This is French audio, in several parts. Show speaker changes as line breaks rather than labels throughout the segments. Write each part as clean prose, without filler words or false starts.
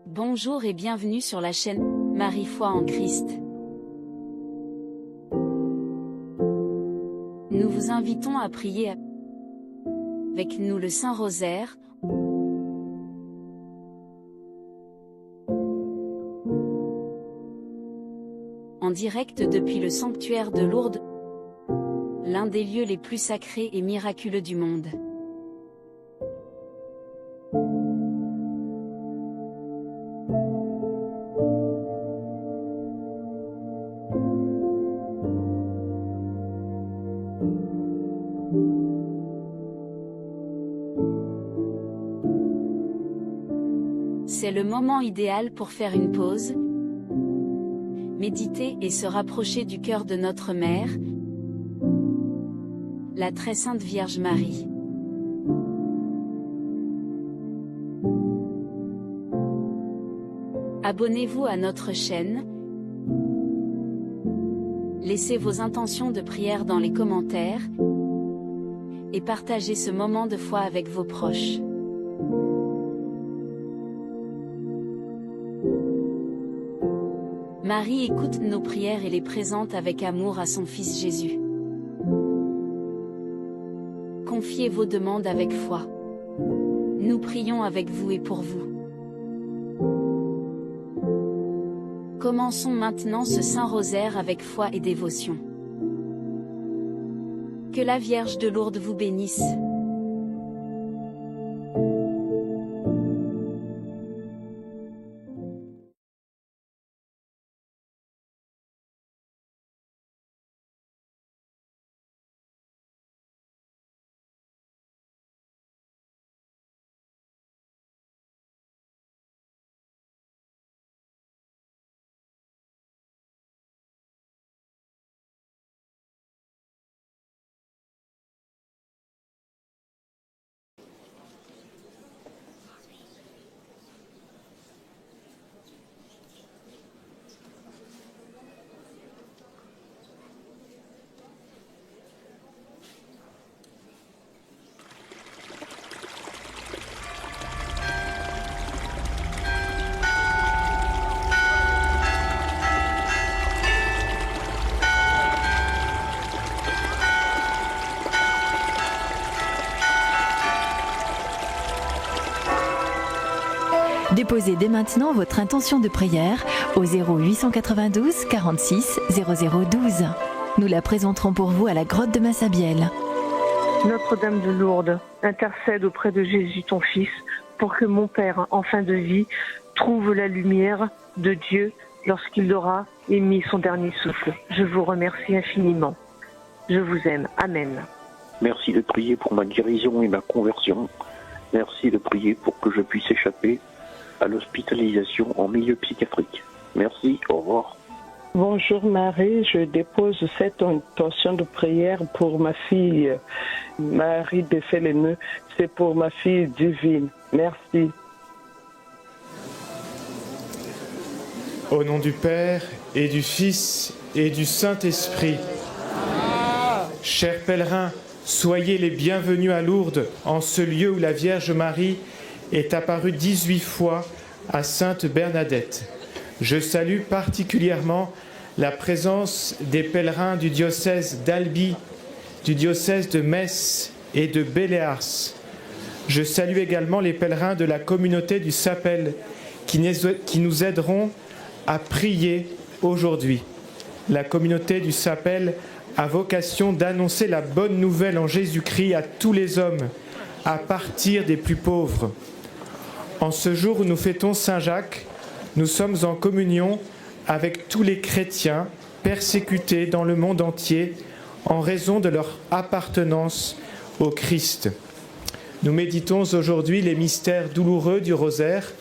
Bonjour et bienvenue sur la chaîne Marie Foi en Christ. Nous vous invitons à prier avec nous le Saint-Rosaire, en direct depuis le sanctuaire de Lourdes, l'un des lieux les plus sacrés et miraculeux du monde. C'est le moment idéal pour faire une pause, méditer et se rapprocher du cœur de notre Mère, la très sainte Vierge Marie. Abonnez-vous à notre chaîne, laissez vos intentions de prière dans les commentaires et partagez ce moment de foi avec vos proches. Marie écoute nos prières et les présente avec amour à son Fils Jésus. Confiez vos demandes avec foi. Nous prions avec vous et pour vous. Commençons maintenant ce Saint Rosaire avec foi et dévotion. Que la Vierge de Lourdes vous bénisse.
Déposez dès maintenant votre intention de prière au 0892 46 0012. Nous la présenterons pour vous à la grotte de Massabielle.
Notre-Dame de Lourdes, intercède auprès de Jésus ton Fils pour que mon Père, en fin de vie, trouve la lumière de Dieu lorsqu'il aura émis son dernier souffle. Je vous remercie infiniment. Je vous aime. Amen.
Merci de prier pour ma guérison et ma conversion. Merci de prier pour que je puisse échapper à l'hospitalisation en milieu psychiatrique. Merci, au revoir.
Bonjour Marie, je dépose cette intention de prière pour ma fille Marie de Féléneux. C'est pour ma fille divine. Merci.
Au nom du Père et du Fils et du Saint-Esprit. Chers pèlerins, soyez les bienvenus à Lourdes, en ce lieu où la Vierge Marie est apparue 18 fois à Sainte Bernadette. Je salue particulièrement la présence des pèlerins du diocèse d'Albi, du diocèse de Metz et de Béléars. Je salue également les pèlerins de la communauté du Sapel qui nous aideront à prier aujourd'hui. La communauté du Sapel a vocation d'annoncer la bonne nouvelle en Jésus-Christ à tous les hommes, à partir des plus pauvres. En ce jour où nous fêtons Saint Jacques, nous sommes en communion avec tous les chrétiens persécutés dans le monde entier en raison de leur appartenance au Christ. Nous méditons aujourd'hui les mystères douloureux du rosaire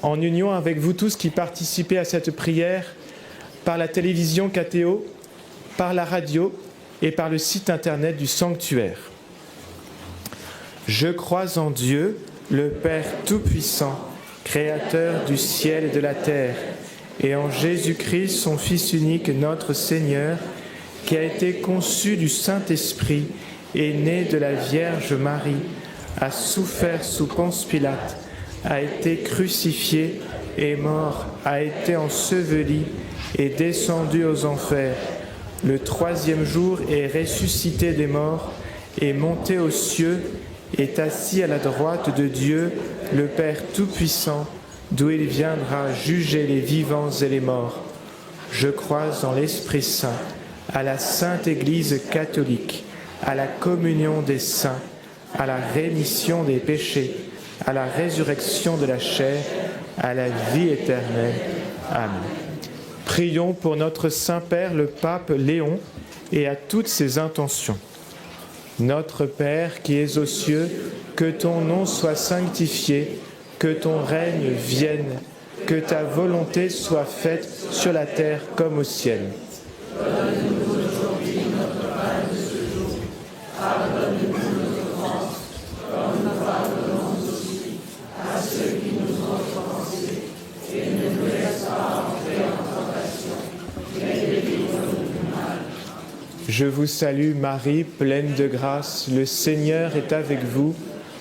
en union avec vous tous qui participez à cette prière par la télévision KTO, par la radio et par le site internet du sanctuaire. Je crois en Dieu, le Père Tout-Puissant, Créateur du ciel et de la terre, et en Jésus-Christ, son Fils unique, notre Seigneur, qui a été conçu du Saint-Esprit et né de la Vierge Marie, a souffert sous Ponce Pilate, a été crucifié, est mort, a été enseveli, est descendu aux enfers. Le troisième jour est ressuscité des morts, est monté aux cieux, est assis à la droite de Dieu, le Père Tout-Puissant, d'où il viendra juger les vivants et les morts. Je crois en l'Esprit Saint, à la Sainte Église catholique, à la communion des saints, à la rémission des péchés, à la résurrection de la chair, à la vie éternelle. Amen. Prions pour notre Saint-Père, le Pape Léon, et à toutes ses intentions. Notre Père qui es aux cieux, que ton nom soit sanctifié, que ton règne vienne, que ta volonté soit faite sur la terre comme au ciel. Donne-nous aujourd'hui notre pain de ce jour. Pardonne-nous nos offenses, comme nous pardonnons aussi à ceux qui nous ont offensés. Et ne nous laisse pas entrer en tentation, mais délivre-nous du mal. Je vous salue Marie, pleine de grâce, le Seigneur est avec vous.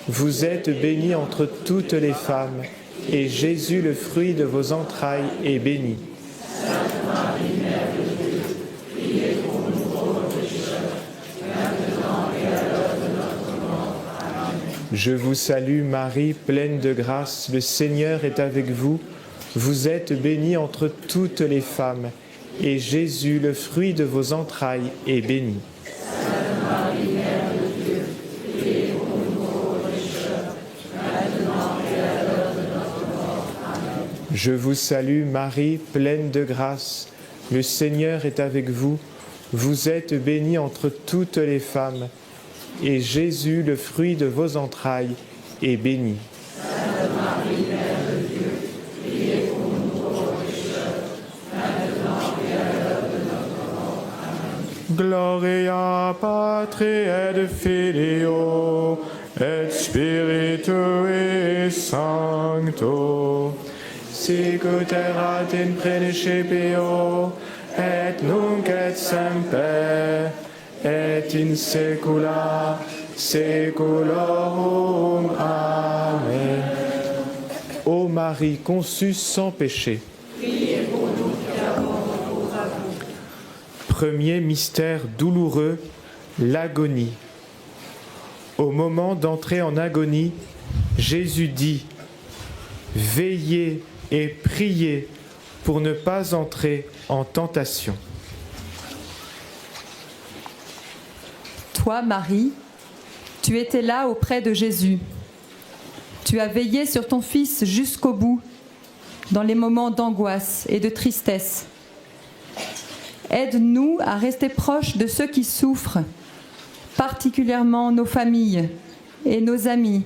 Vous êtes bénie entre toutes les femmes, et Jésus, le fruit de vos entrailles, est béni. Sainte Marie, Mère de Dieu, priez pour nous pauvres pécheurs, maintenant et à l'heure de notre mort. Amen. Je vous salue Marie, pleine de grâce, le Seigneur est avec vous. Vous êtes bénie entre toutes les femmes, et Jésus, le fruit de vos entrailles, est béni. Sainte Marie, Mère de Dieu, priez pour nous pauvres pécheurs, maintenant et à l'heure de notre mort. Amen. Je vous salue Marie, pleine de grâce, le Seigneur est avec vous. Vous êtes bénie entre toutes les femmes, et Jésus, le fruit de vos entrailles, est béni. Sainte Marie, Mère de Dieu, priez pour nous pauvres pécheurs, maintenant et à l'heure de notre mort. Amen. Gloria Patri et Filio et Spiritui Sancto, sicut erat in principio et nunc et semper et in saecula saeculorum. Amen. Ô Marie conçue sans péché, priez pour nous qui avons recours à vous. Premier mystère douloureux, l'agonie. Au moment d'entrer en agonie, Jésus dit « Veillez et priez pour ne pas entrer en tentation. »
Toi, Marie, tu étais là auprès de Jésus. Tu as veillé sur ton Fils jusqu'au bout, dans les moments d'angoisse et de tristesse. Aide-nous à rester proches de ceux qui souffrent, particulièrement nos familles et nos amis.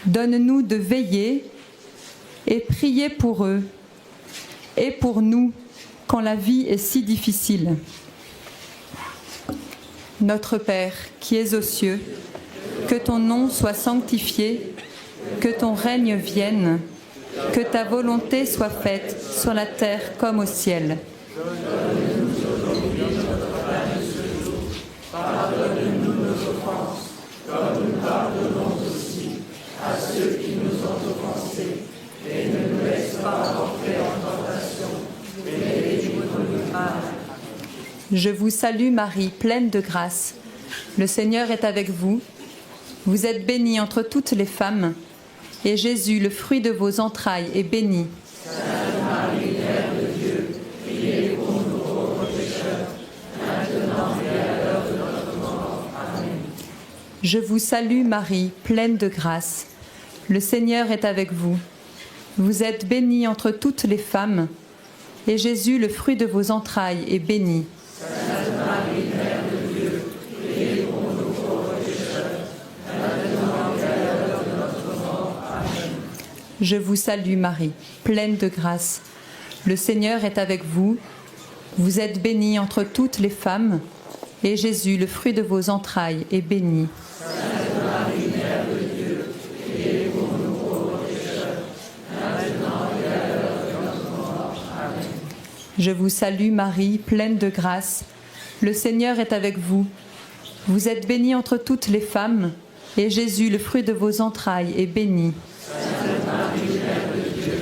Donne-nous de veiller et prier pour eux et pour nous quand la vie est si difficile. Notre Père, qui es aux cieux, que ton nom soit sanctifié, que ton règne vienne, que ta volonté soit faite sur la terre comme au ciel. Donne-nous aujourd'hui notre pain de ce jour. Pardonne-nous nos offenses, comme nous pardonnons aussi à ceux qui nous ont offensés. Et ne nous laisse pas entrer en tentation, mais délivre-nous du mal. Je vous salue Marie, pleine de grâce. Le Seigneur est avec vous. Vous êtes bénie entre toutes les femmes, et Jésus, le fruit de vos entrailles, est béni. Sainte Marie, Mère de Dieu, priez pour nous pauvres pécheurs, maintenant et à l'heure de notre mort. Amen. Je vous salue Marie, pleine de grâce. Le Seigneur est avec vous. Vous êtes bénie entre toutes les femmes, et Jésus, le fruit de vos entrailles, est béni. Sainte Marie, Mère de Dieu, priez pour nous pauvres pécheurs, maintenant et à l'heure de notre mort. Amen. Je vous salue Marie, pleine de grâce. Le Seigneur est avec vous. Vous êtes bénie entre toutes les femmes, et Jésus, le fruit de vos entrailles, est béni. Sainte Marie, Mère de Dieu, priez pour nous pauvres pécheurs, maintenant et à l'heure de notre mort. Amen. Je vous salue Marie, pleine de grâce. Le Seigneur est avec vous. Vous êtes bénie entre toutes les femmes, et Jésus, le fruit de vos entrailles, est béni. Sainte Marie, Mère de Dieu,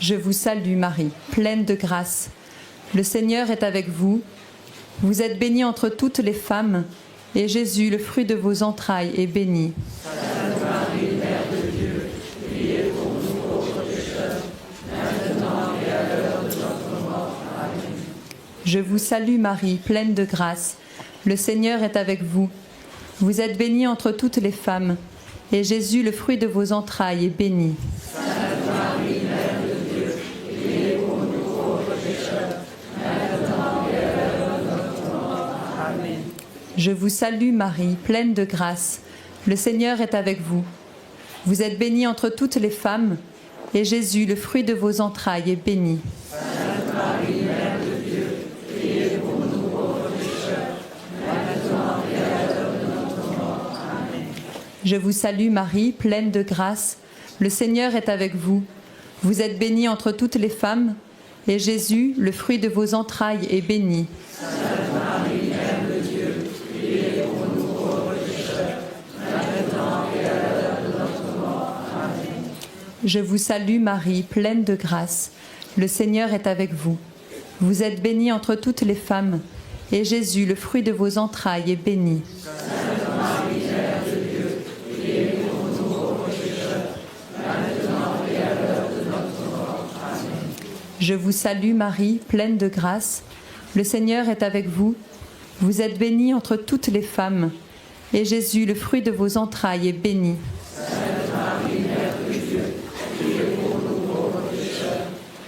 Je vous salue Marie, pleine de grâce. Le Seigneur est avec vous. Vous êtes bénie entre toutes les femmes, et Jésus, le fruit de vos entrailles, est béni.
Sainte Marie, Mère de Dieu, priez pour nous pauvres pécheurs, maintenant et à l'heure de notre mort. Amen.
Je vous salue Marie, pleine de grâce. Le Seigneur est avec vous. Vous êtes bénie entre toutes les femmes, et Jésus, le fruit de vos entrailles, est béni.
Sainte Marie, Mère de Dieu, priez pour nous pauvres pécheurs, maintenant et à l'heure de notre mort. Amen.
Je vous salue Marie, pleine de grâce. Le Seigneur est avec vous. Vous êtes bénie entre toutes les femmes, et Jésus, le fruit de vos entrailles, est béni.
Sainte Marie, Mère de Dieu, priez pour nous pauvres pécheurs, maintenant et à l'heure de notre mort. Amen.
Je vous salue Marie, pleine de grâce. Le Seigneur est avec vous. Vous êtes bénie entre toutes les femmes, et Jésus, le fruit de vos entrailles, est béni.
Sainte Marie, Mère de Dieu, priez pour nous pauvres pécheurs, maintenant et à l'heure de notre mort. Amen.
Je vous salue Marie, pleine de grâce. Le Seigneur est avec vous. Vous êtes bénie entre toutes les femmes, et Jésus, le fruit de vos entrailles, est béni.
Sainte Marie, Mère de Dieu, priez pour nous pauvres pécheurs, maintenant et à l'heure de notre mort. Amen.
Je vous salue Marie, pleine de grâce. Le Seigneur est avec vous. Vous êtes bénie entre toutes les femmes, et Jésus, le fruit de vos entrailles, est béni.
Sainte Marie, Mère de Dieu, priez pour nous pauvres pécheurs,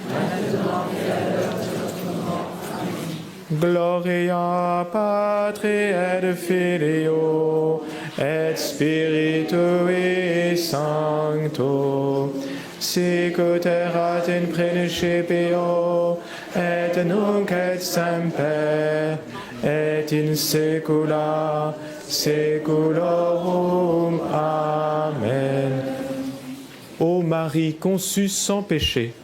maintenant et à l'heure de notre mort. Amen.
Gloria Patri et Filio et Spiritui Sancto, sic ut erat in principio et nunc et semper et in saecula saeculorum. Amen. Ô Marie conçue sans péché.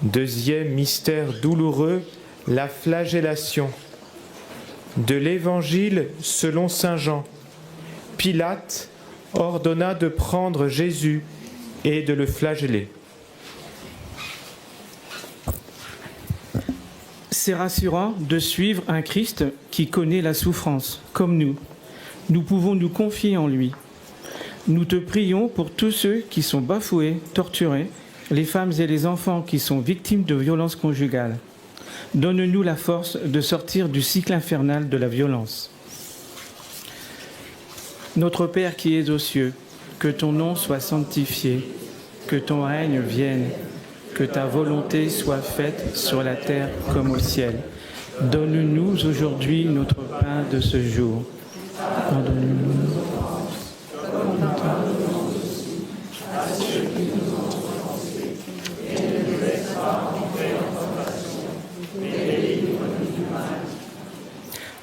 Deuxième mystère douloureux, la flagellation. De l'Évangile selon saint Jean. Pilate ordonna de prendre Jésus et de le flageller.
C'est rassurant de suivre un Christ qui connaît la souffrance, comme nous. Nous pouvons nous confier en lui. Nous te prions pour tous ceux qui sont bafoués, torturés, les femmes et les enfants qui sont victimes de violences conjugales. Donne-nous la force de sortir du cycle infernal de la violence. Notre Père qui es aux cieux, que ton nom soit sanctifié, que ton règne vienne, que ta volonté soit faite sur la terre comme au ciel. Donne-nous aujourd'hui notre pain de ce jour. Pardonne-nous.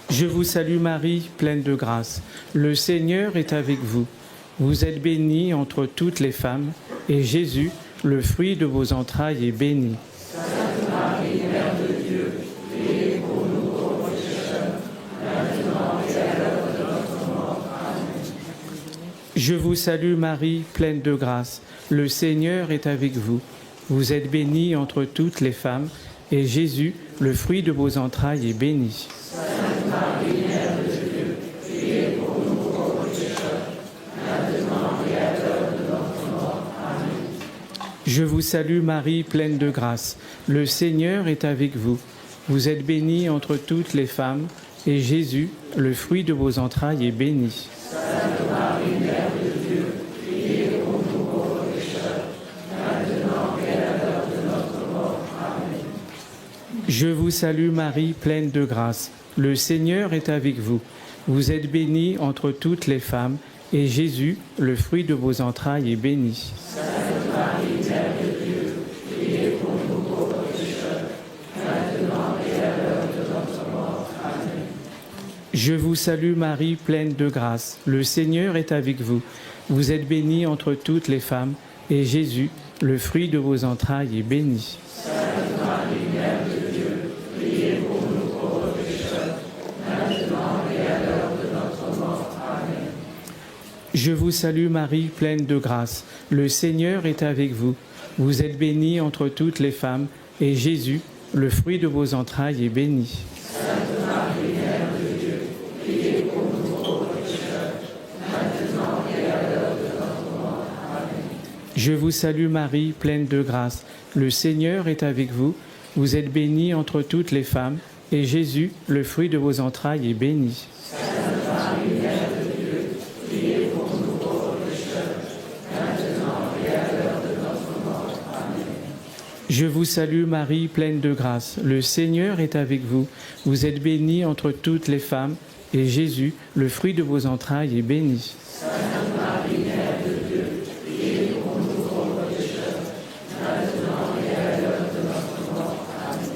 Je vous salue Marie, pleine de grâce. Le Seigneur est avec vous. Vous êtes bénie entre toutes les femmes, et Jésus, le fruit de vos entrailles, est béni.
Sainte Marie, Mère de Dieu, priez pour nous pauvres pécheurs, maintenant et à l'heure de notre mort. Amen.
Je vous salue Marie, pleine de grâce. Le Seigneur est avec vous. Vous êtes bénie entre toutes les femmes, et Jésus, le fruit de vos entrailles, est béni.
Sainte Marie, Mère de Dieu, priez pour nous pauvres pécheurs, maintenant et à l'heure de notre mort. Amen.
Je vous salue Marie, pleine de grâce. Le Seigneur est avec vous. Vous êtes bénie entre toutes les femmes, et Jésus, le fruit de vos entrailles, est béni.
Sainte Marie, Mère de Dieu, priez pour nous pauvres pécheurs, maintenant et à l'heure de notre mort. Amen.
Je vous salue Marie, pleine de grâce. Le Seigneur est avec vous. Vous êtes bénie entre toutes les femmes, et Jésus, le fruit de vos entrailles, est béni.
Sainte Marie, Mère de Dieu, priez pour nous pauvres pécheurs, maintenant et à l'heure de notre mort. Amen.
Je vous salue Marie, pleine de grâce. Le Seigneur est avec vous. Vous êtes bénie entre toutes les femmes, et Jésus, le fruit de vos entrailles, est béni.
Sainte Marie, Mère de Dieu, priez pour nous pauvres pécheurs, maintenant et à l'heure de notre mort. Amen.
Je vous salue Marie, pleine de grâce. Le Seigneur est avec vous. Vous êtes bénie entre toutes les femmes, et Jésus, le fruit de vos entrailles, est béni.
Sainte Marie, Mère de Dieu, priez pour nous pauvres pécheurs, maintenant et à l'heure de notre mort. Amen.
Je vous salue Marie, pleine de grâce. Le Seigneur est avec vous. Vous êtes bénie entre toutes les femmes, et Jésus, le fruit de vos entrailles, est béni.
Sainte Marie, Mère de Dieu, priez pour nous pauvres pécheurs, maintenant et à l'heure de notre mort. Amen.
Je vous salue Marie, pleine de grâce. Le Seigneur est avec vous. Vous êtes bénie entre toutes les femmes, et Jésus, le fruit de vos entrailles, est béni.
Sainte Marie, Mère de Dieu, priez pour nous pauvres pécheurs, maintenant et à l'heure de notre mort. Amen.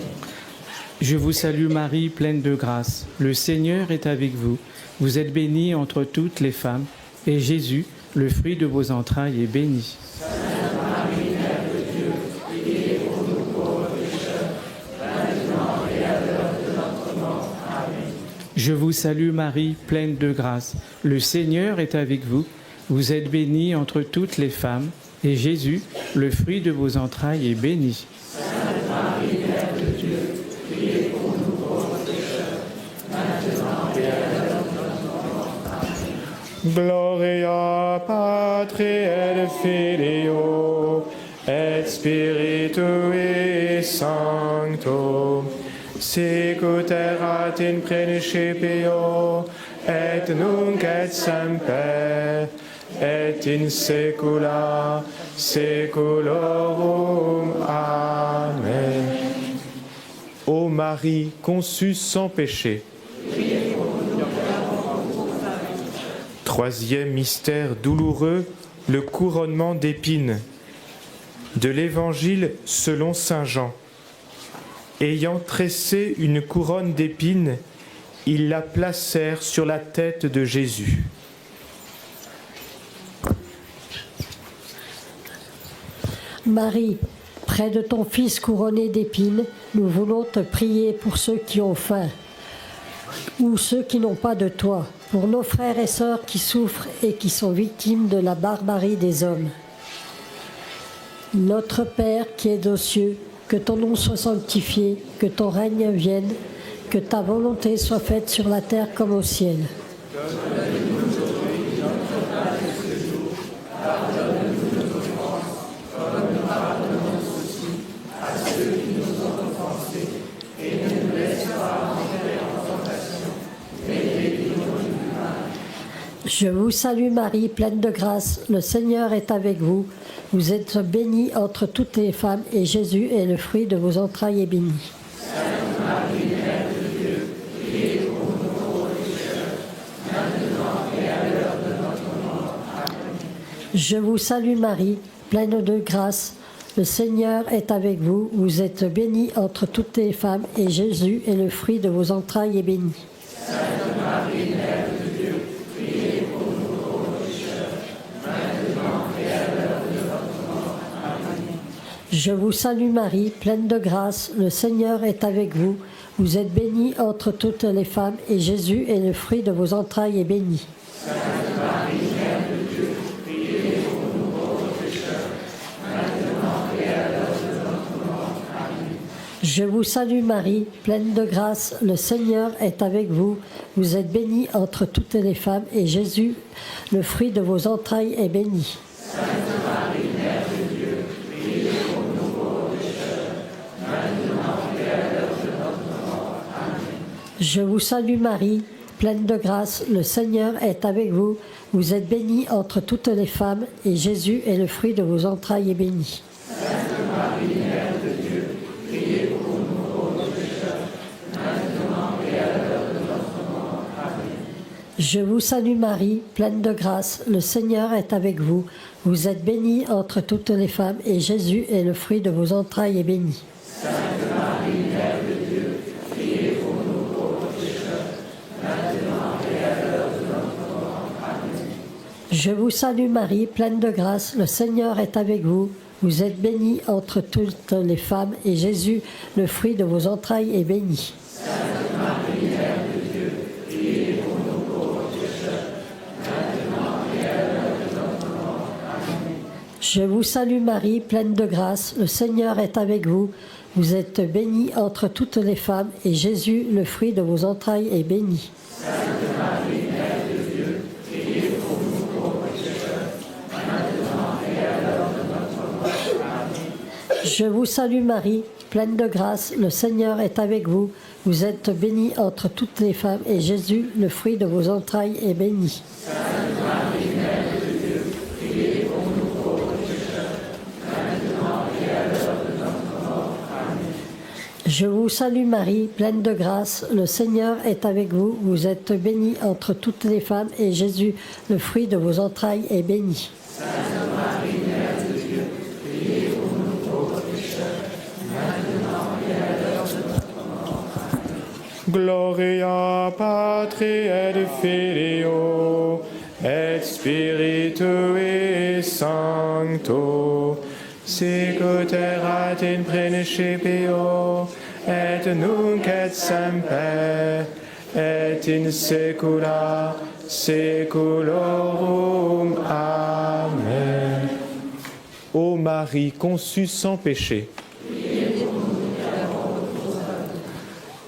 Je vous salue Marie, pleine de grâce. Le Seigneur est avec vous. Vous êtes bénie entre toutes les femmes, et Jésus, le fruit de vos entrailles, est béni.
Sainte Marie, Mère de Dieu, priez pour nous pauvres pécheurs, maintenant et à l'heure de notre mort. Amen.
Je vous salue Marie, pleine de grâce. Le Seigneur est avec vous. Vous êtes bénie entre toutes les femmes, et Jésus, le fruit de vos entrailles, est béni.
Sainte Marie, Mère de Dieu, priez pour nous pauvres pécheurs, maintenant et à l'heure de notre mort. Amen.
Gloria Patri et Filio et Spiritui Sancto, sic ut erat in principio et nunc et semper et in saecula saeculorum. Amen. Ô Marie conçue sans péché. Troisième mystère douloureux, le couronnement d'épines. De l'Évangile selon saint Jean. Ayant tressé une couronne d'épines, ils la placèrent sur la tête de Jésus.
Marie, près de ton Fils couronné d'épines, nous voulons te prier pour ceux qui ont faim ou ceux qui n'ont pas de toi, pour nos frères et sœurs qui souffrent et qui sont victimes de la barbarie des hommes. Notre Père qui es aux cieux, que ton nom soit sanctifié, que ton règne vienne, que ta volonté soit faite sur la terre comme au ciel. Je vous salue Marie, pleine de grâce, le Seigneur est avec vous. Vous êtes bénie entre toutes les femmes, et Jésus est le fruit de vos entrailles est béni.
Sainte Marie, Mère de Dieu, priez pour nous pauvres pécheurs, maintenant et à l'heure de notre mort. Amen.
Je vous salue Marie, pleine de grâce, le Seigneur est avec vous. Vous êtes bénie entre toutes les femmes, et Jésus est le fruit de vos entrailles est béni.
Sainte Marie, Mère de Dieu, priez pour nous pauvres pécheurs, maintenant et à l'heure de notre mort. Amen.
Je vous salue Marie, pleine de grâce, le Seigneur est avec vous. Vous êtes bénie entre toutes les femmes, et Jésus est le fruit de vos entrailles est béni.
Sainte Marie, Mère de Dieu, priez pour nous pauvres pécheurs, maintenant et à l'heure de notre mort. Amen.
Je vous salue Marie, pleine de grâce, le Seigneur est avec vous. Vous êtes bénie entre toutes les femmes, et Jésus, le fruit de vos entrailles, est béni.
Sainte Marie, Mère de Dieu, priez pour nous pauvres pécheurs, maintenant et à l'heure de notre mort. Amen.
Je vous salue Marie, pleine de grâce, le Seigneur est avec vous. Vous êtes bénie entre toutes les femmes, et Jésus est le fruit de vos entrailles est béni.
Sainte Marie, Mère de Dieu, priez pour nous pauvres pécheurs, maintenant et à l'heure de notre mort. Amen.
Je vous salue Marie, pleine de grâce, le Seigneur est avec vous. Vous êtes bénie entre toutes les femmes, et Jésus est le fruit de vos entrailles est béni.
Sainte Marie, Mère de Dieu, priez pour nous pauvres pécheurs, maintenant et à l'heure de notre mort. Amen.
Je vous salue Marie, pleine de grâce, le Seigneur est avec vous. Vous êtes bénie entre toutes les femmes, et Jésus, le fruit de vos entrailles est béni.
Sainte Marie, Mère de Dieu, priez pour nous pauvres pécheurs, maintenant et à l'heure
Je vous salue Marie, pleine de grâce, le Seigneur est avec vous. Vous êtes bénie entre toutes les femmes, et Jésus, le fruit de vos entrailles, est béni.
Sainte Marie, Mère de Dieu, priez pour nous pauvres pécheurs, maintenant et à l'heure de notre mort. Amen.
Je vous salue Marie, pleine de grâce, le Seigneur est avec vous. Vous êtes bénie entre toutes les femmes, et Jésus, le fruit de vos entrailles, est béni.
Sainte Marie, Mère de Dieu, priez pour nous pauvres pécheurs, maintenant et à l'heure de notre mort. Amen.
Je vous salue Marie, pleine de grâce, le Seigneur est avec vous. Vous êtes bénie entre toutes les femmes, et Jésus, le fruit de vos entrailles, est béni.
Sainte Marie, Mère de Dieu, priez pour nous pauvres pécheurs, maintenant et à l'heure de notre mort. Amen.
Gloria Patri et Filio et Spiritui Sancto, sicut erat in principio et nunc et semper et in saecula saeculorum. Amen. Ô Marie conçue sans péché.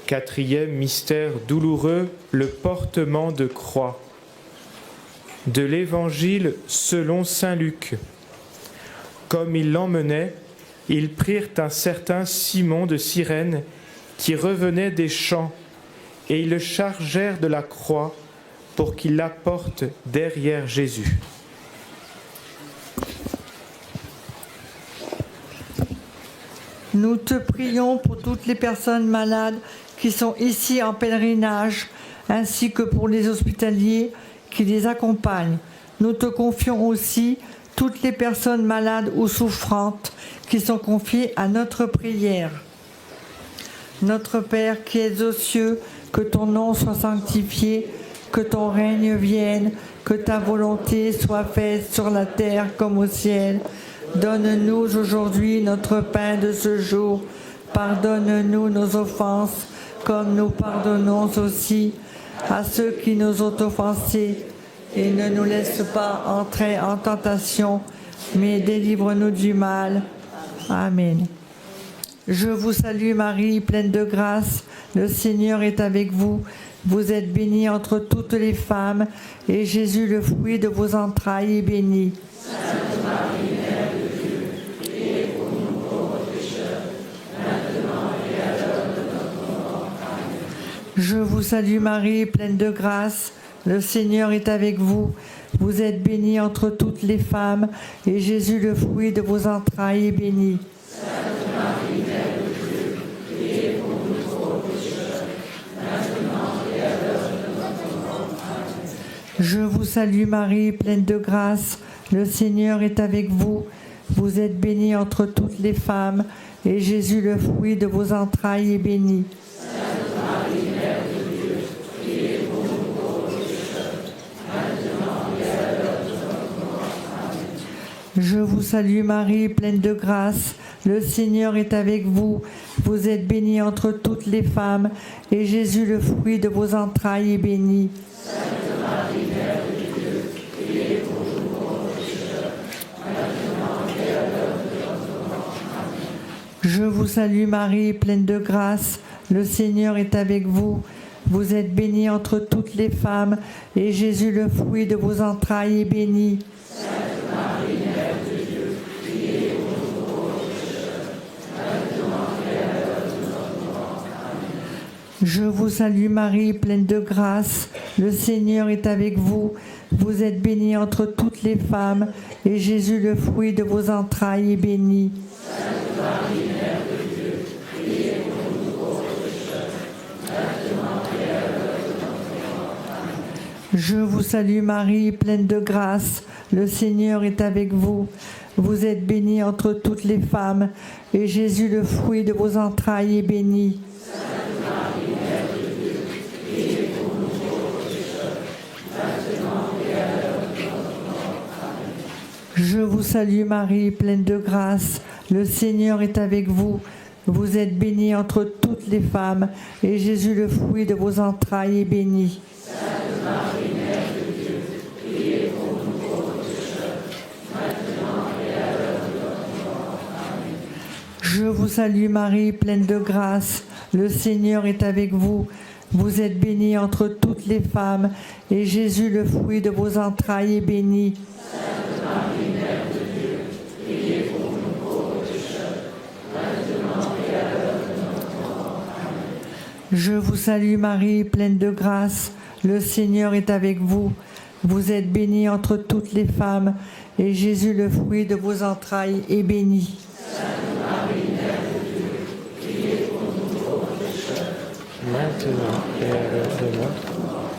Quatrième mystère douloureux, le portement de croix. De l'Évangile selon saint Luc. Comme ils l'emmenaient, ils prirent un certain Simon de Cyrène qui revenait des champs, et ils le chargèrent de la croix pour qu'il la porte derrière Jésus.
Nous te prions pour toutes les personnes malades qui sont ici en pèlerinage, ainsi que pour les hospitaliers qui les accompagnent. Nous te confions aussi toutes les personnes malades ou souffrantes qui sont confiées à notre prière. Notre Père qui es aux cieux, que ton nom soit sanctifié, que ton règne vienne, que ta volonté soit faite sur la terre comme au ciel. Donne-nous aujourd'hui notre pain de ce jour. Pardonne-nous nos offenses, comme nous pardonnons aussi à ceux qui nous ont offensés. Et ne nous laisse pas entrer en tentation, mais délivre-nous du mal. Amen. Je vous salue Marie, pleine de grâce, le Seigneur est avec vous. Vous êtes bénie entre toutes les femmes, et Jésus, le fruit de vos entrailles, est béni.
Sainte Marie, Mère de Dieu, priez pour nous pauvres pécheurs, maintenant et à l'heure de notre mort. Amen.
Je vous salue Marie, pleine de grâce, le Seigneur est avec vous. Vous êtes bénie entre toutes les femmes, et Jésus, le fruit de vos entrailles, est béni.
Sainte Marie, Mère de Dieu, priez pour nous pauvres pécheurs, maintenant et à l'heure de notre mort. Amen.
Je vous salue Marie, pleine de grâce, le Seigneur est avec vous. Vous êtes bénie entre toutes les femmes, et Jésus, le fruit de vos entrailles, est béni.
Sainte Marie, Mère de Dieu, priez pour nous pauvres pécheurs, maintenant et à l'heure de notre mort. Amen.
Je vous salue Marie, pleine de grâce, le Seigneur est avec vous. Vous êtes bénie entre toutes les femmes, et Jésus, le fruit de vos entrailles, est béni.
Sainte Marie, Mère de Dieu, priez pour nous pauvres pécheurs, maintenant et à l'heure de notre mort. Amen.
Je vous salue Marie, pleine de grâce, le Seigneur est avec vous. Vous êtes bénie entre toutes les femmes, et Jésus, le fruit de vos entrailles, est béni.
Sainte Marie, Mère de Dieu, priez pour nous pauvres pécheurs, maintenant et à l'heure de notre mort. Amen.
Je vous salue Marie, pleine de grâce, le Seigneur est avec vous. Vous êtes bénie entre toutes les femmes, et Jésus, le fruit de vos entrailles, est béni.
Sainte Marie, Mère de Dieu, priez pour nous pauvres pécheurs, maintenant et à l'heure de notre mort. Amen.
Je vous salue Marie, pleine de grâce, le Seigneur est avec vous. Vous êtes bénie entre toutes les femmes, et Jésus, le fruit de vos entrailles, est béni.
Sainte Marie, Mère de Dieu, priez pour nous pauvres pécheurs, maintenant et à l'heure de notre mort. Amen.
Je vous salue Marie, pleine de grâce, le Seigneur est avec vous. Vous êtes bénie entre toutes les femmes, et Jésus, le fruit de vos entrailles, est béni.
Sainte Marie, Mère de Dieu, priez pour nous pauvres pécheurs, maintenant et à l'heure
Je vous salue Marie, pleine de grâce, le Seigneur est avec vous. Vous êtes bénie entre toutes les femmes, et Jésus, le fruit de vos entrailles, est béni.
Sainte Marie, Mère de Dieu, priez pour nous pauvres pécheurs, maintenant et à l'heure de notre mort. Amen.
Je vous salue Marie, pleine de grâce, le Seigneur est avec vous. Vous êtes bénie entre toutes les femmes, et Jésus, le fruit de vos entrailles, est béni.
Sainte Marie, Mère de Dieu, priez pour nous pauvres pécheurs,
maintenant et à l'heure de notre mort.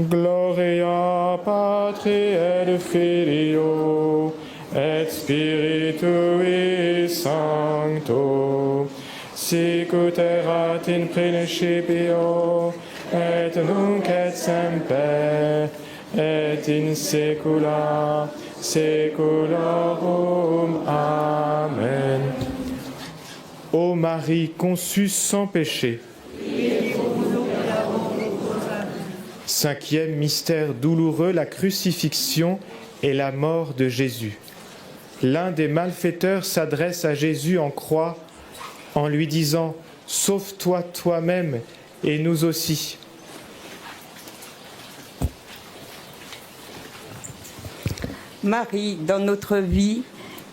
Gloria Patri et Filio et Spiritui Sancto, sic ut erat in principio et nunc et semper et in saecula saeculorum. Amen. Ô Marie conçue sans péché. Cinquième mystère douloureux, la crucifixion et la mort de Jésus. L'un des malfaiteurs s'adresse à Jésus en croix en lui disant « Sauve-toi toi-même et nous aussi ».
Marie, dans notre vie,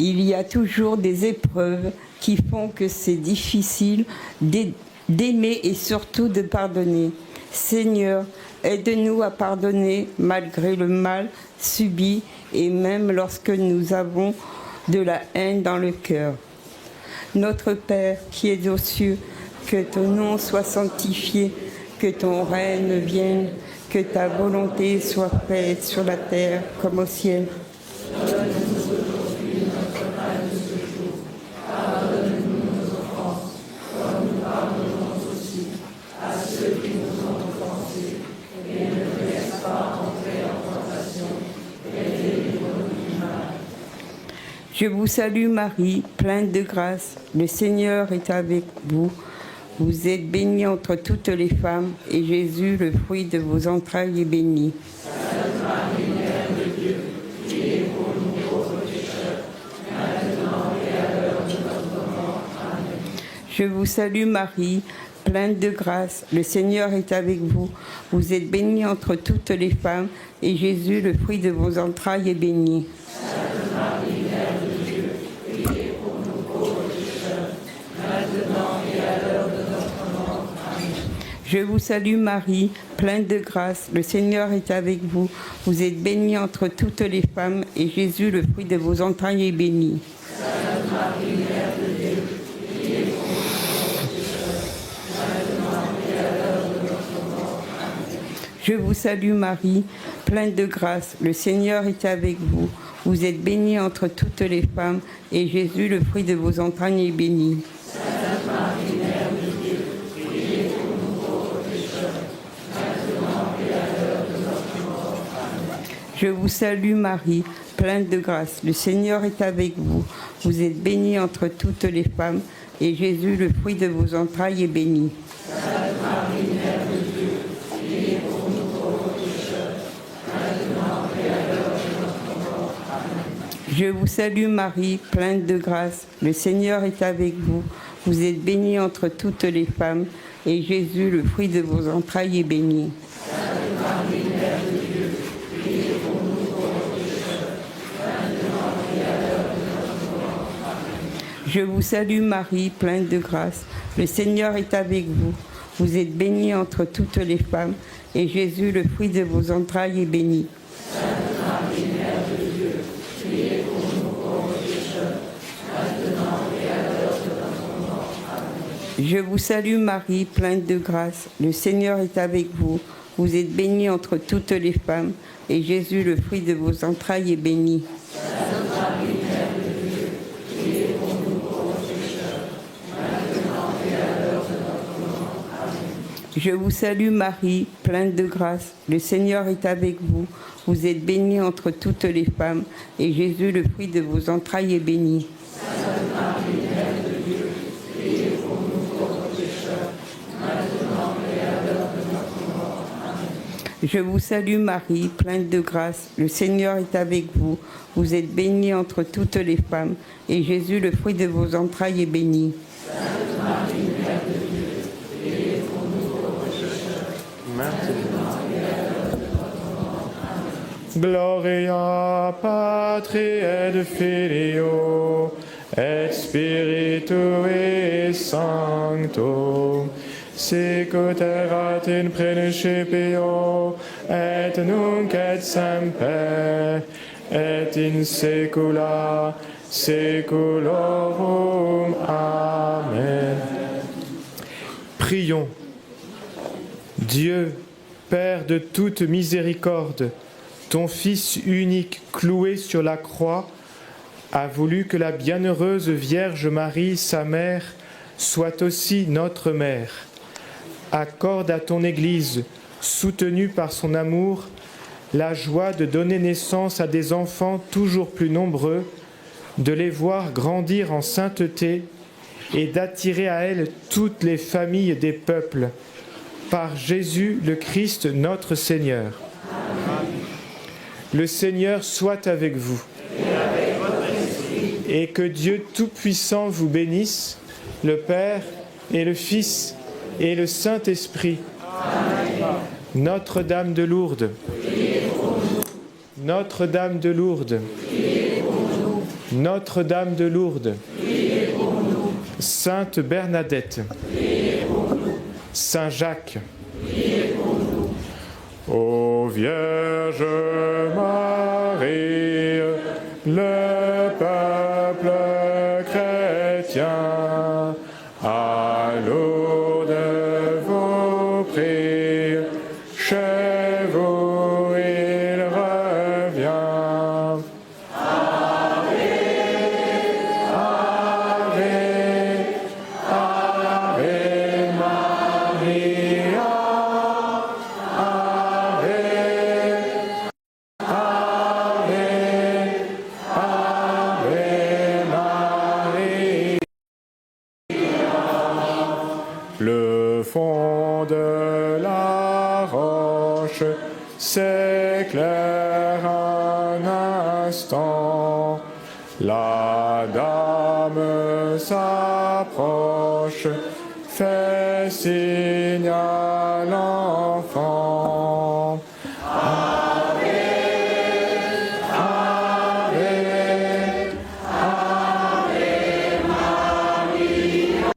il y a toujours des épreuves qui font que c'est difficile d'aimer et surtout de pardonner. Seigneur, aide-nous à pardonner malgré le mal subi et même lorsque nous avons de la haine dans le cœur. Notre Père qui es aux cieux, que ton nom soit sanctifié, que ton règne vienne, que ta volonté soit faite sur la terre comme au ciel.
Donne-nous aujourd'hui notre pain de ce jour. Pardonne-nous nos offenses, comme nous pardonnons aussi à ceux qui nous ont offensés. Et ne nous laisse pas entrer en tentation, et délivre-nous du mal.
Je vous salue Marie, pleine de grâce, le Seigneur est avec vous. Vous êtes bénie entre toutes les femmes, et Jésus, le fruit de vos entrailles, est béni.
Sainte Marie, Mère de Dieu, priez pour nous pauvres pécheurs, maintenant et à l'heure de notre mort. Amen.
Je vous salue Marie, pleine de grâce, le Seigneur est avec vous. Vous êtes bénie entre toutes les femmes, et Jésus, le fruit de vos entrailles, est béni.
Sainte Marie, Mère de Dieu, priez pour nous pauvres pécheurs, maintenant et à l'heure de notre mort. Amen.
Je vous salue Marie, pleine de grâce, le Seigneur est avec vous. Vous êtes bénie entre toutes les femmes, et Jésus, le fruit de vos entrailles, est béni.
Sainte Marie, Mère de Dieu, priez pour nous pauvres pécheurs, maintenant et à l'heure de notre mort. Amen.
Je vous salue Marie, pleine de grâce, le Seigneur est avec vous. Vous êtes bénie entre toutes les femmes, et Jésus, le fruit de vos entrailles, est béni.
Sainte Marie, Mère de Dieu, priez pour nous pauvres pécheurs, maintenant et à l'heure de notre mort. Amen.
Je vous salue Marie, pleine de grâce, le Seigneur est avec vous. Vous êtes bénie entre toutes les femmes, et Jésus, le fruit de vos entrailles, est béni.
Sainte Marie, Mère de Dieu, priez pour nous pauvres pécheurs, maintenant et à l'heure de notre mort. Amen.
Je vous salue Marie, pleine de grâce, le Seigneur est avec vous. Vous êtes bénie entre toutes les femmes, et Jésus, le fruit de vos entrailles, est béni.
Sainte Marie, Mère de Dieu, priez pour nous pauvres pécheurs, maintenant et à l'heure de notre mort. Amen.
Je vous salue Marie, pleine de grâce, le Seigneur est avec vous. Vous êtes bénie entre toutes les femmes, et Jésus, le fruit de vos entrailles, est béni.
Sainte Marie, Mère de Dieu, priez pour nous pauvres pécheurs, maintenant et à l'heure de notre mort. Amen.
Je vous salue Marie, pleine de grâce, le Seigneur est avec vous. Vous êtes bénie entre toutes les femmes, et Jésus, le fruit de vos entrailles, est béni.
Sainte Marie, Mère de Dieu, priez pour nous pauvres pécheurs, maintenant et à l'heure de notre mort. Amen.
Je vous salue Marie, pleine de grâce, le Seigneur est avec vous. Vous êtes bénie entre toutes les femmes, et Jésus, le fruit de vos entrailles, est béni.
Sainte Marie, Mère de Dieu, priez pour nous pauvres pécheurs, maintenant et à l'heure de notre mort. Amen.
Je vous salue Marie, pleine de grâce. Le Seigneur est avec vous. Vous êtes bénie entre toutes les femmes, et Jésus, le fruit de vos entrailles, est béni.
Sainte Marie, Mère de Dieu, priez pour nous pauvres pécheurs, maintenant et à l'heure de notre mort. Amen.
Gloria Patri et Filio et Spiritui Sancto, sicut erat in principio et nunc et semper et in saecula saeculorum. Amen. Prions. Dieu, Père de toute miséricorde, ton Fils unique cloué sur la croix a voulu que la bienheureuse Vierge Marie, sa mère, soit aussi notre mère. Accorde à ton Église, soutenue par son amour, la joie de donner naissance à des enfants toujours plus nombreux, de les voir grandir en sainteté et d'attirer à elle toutes les familles des peuples. Par Jésus le Christ notre Seigneur. Amen. Le Seigneur soit avec vous. Et que Dieu Tout-Puissant vous bénisse, le Père et le Fils et le Saint-Esprit. Amen. Notre-Dame de Lourdes. Notre-Dame de Lourdes. Notre-Dame de Lourdes. Sainte Bernadette. Saint Jacques. Ô Vierge Marie, le peuple chrétien, à Lourdes vous prie, chez vous il revient. Ave, Ave, Ave Maria, Ave, Ave, Ave Maria. Le fond de la roche s'éclaire un instant. La dame s'approche, fait signe à l'enfant.